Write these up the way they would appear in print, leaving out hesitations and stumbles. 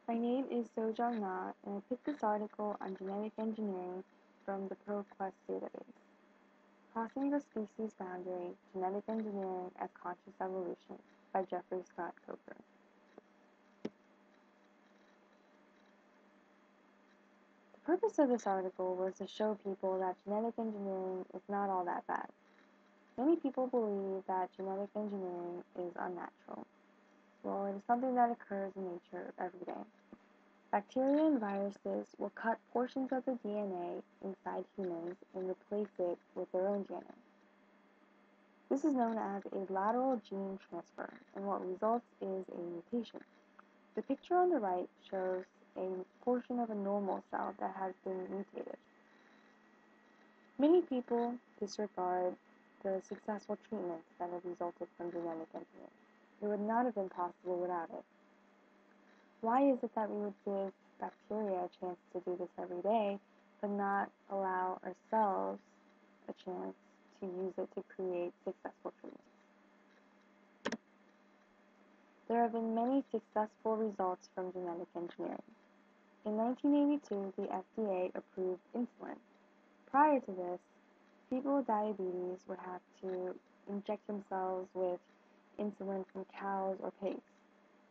My name is Sojung Na, and I picked this article on genetic engineering from the ProQuest database. Crossing the Species Boundary, Genetic Engineering as Conscious Evolution by Jeffrey Scott Coker. The purpose of this article was to show people that genetic engineering is not all that bad. Many people believe that genetic engineering is unnatural. Well, it is something that occurs in nature every day. Bacteria and viruses will cut portions of the DNA inside humans and replace it with their own DNA. This is known as a lateral gene transfer, and what results is a mutation. The picture on the right shows a portion of a normal cell that has been mutated. Many people disregard the successful treatments that have resulted from genetic engineering. It would not have been possible without it. Why is it that we would give bacteria a chance to do this every day, but not allow ourselves a chance to use it to create successful treatments? There have been many successful results from genetic engineering. In 1982, the FDA approved insulin. Prior to this, people with diabetes would have to inject themselves with insulin from cows or pigs.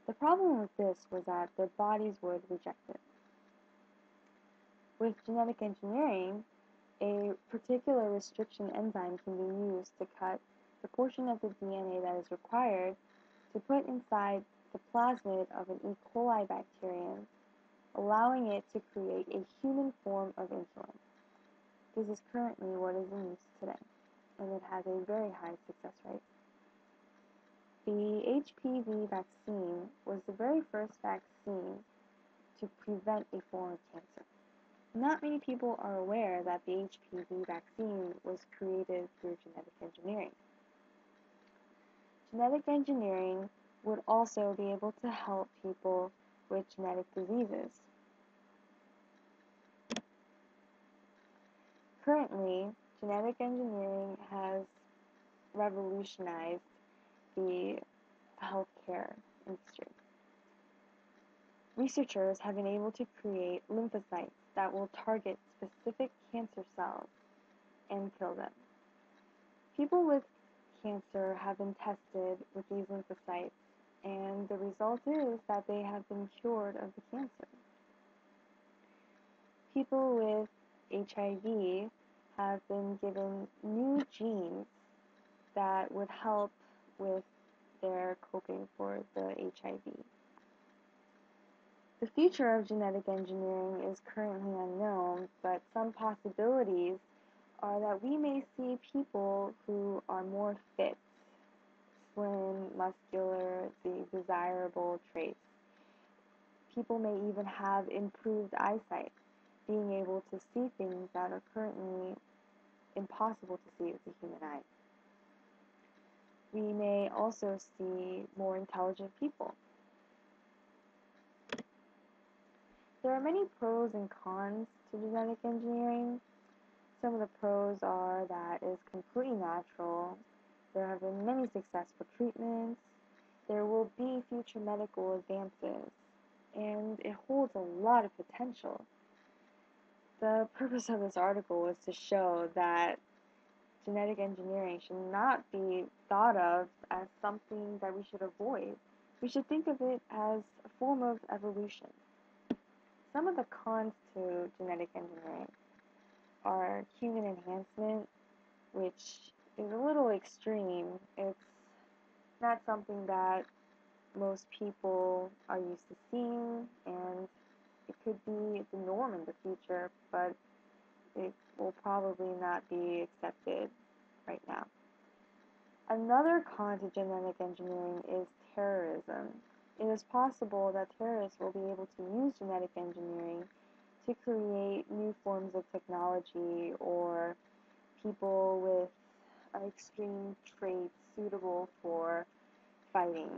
The problem with this was that their bodies would reject it. With genetic engineering, a particular restriction enzyme can be used to cut the portion of the DNA that is required to put inside the plasmid of an E. coli bacterium, allowing it to create a human form of insulin. This is currently what is in use today, and it has a very high success rate. The HPV vaccine was the very first vaccine to prevent a form of cancer. Not many people are aware that the HPV vaccine was created through genetic engineering. Genetic engineering would also be able to help people with genetic diseases. Currently, genetic engineering has revolutionized the healthcare industry. Researchers have been able to create lymphocytes that will target specific cancer cells and kill them. People with cancer have been tested with these lymphocytes, and the result is that they have been cured of the cancer. People with HIV have been given new genes that would help with their coping for the HIV. The future of genetic engineering is currently unknown, but some possibilities are that we may see people who are more fit, slim, muscular, the desirable traits. People may even have improved eyesight, being able to see things that are currently impossible to see with the human eye. We may also see more intelligent people. There are many pros and cons to genetic engineering. Some of the pros are that it is completely natural. There have been many successful treatments. There will be future medical advances, and it holds a lot of potential. The purpose of this article was to show that genetic engineering should not be thought of as something that we should avoid. We should think of it as a form of evolution. Some of the cons to genetic engineering are human enhancement, which is a little extreme. It's not something that most people are used to seeing, and it could be the norm in the future, but it will probably not be accepted right now. Another con to genetic engineering is terrorism. It is possible that terrorists will be able to use genetic engineering to create new forms of technology or people with extreme traits suitable for fighting.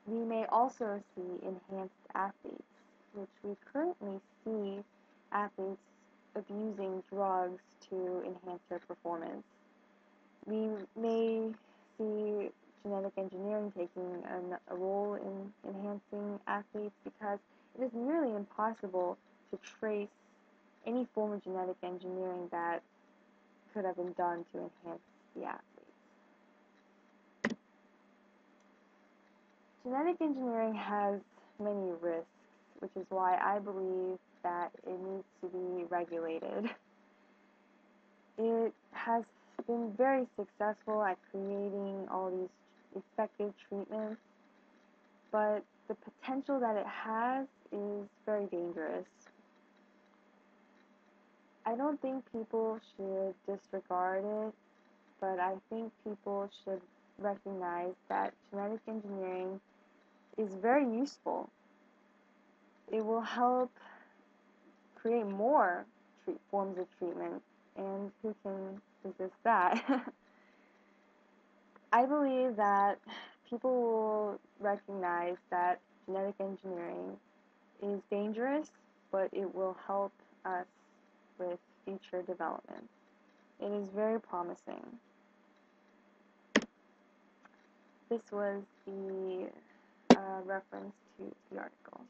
We may also see enhanced athletes, which we currently see athletes abusing drugs to enhance their performance. We may see genetic engineering taking a role in enhancing engineering athletes because it is nearly impossible to trace any form of genetic engineering that could have been done to enhance the athletes. Genetic engineering has many risks, which is why I believe that it needs to be regulated. It has been very successful at creating all these effective treatments, but the potential that it has is very dangerous. I don't think people should disregard it, but I think people should recognize that genetic engineering is very useful. It will help create more forms of treatment, and who can resist that? I believe that people will recognize that genetic engineering is dangerous, but it will help us with future development. It is very promising. This was the reference to the article.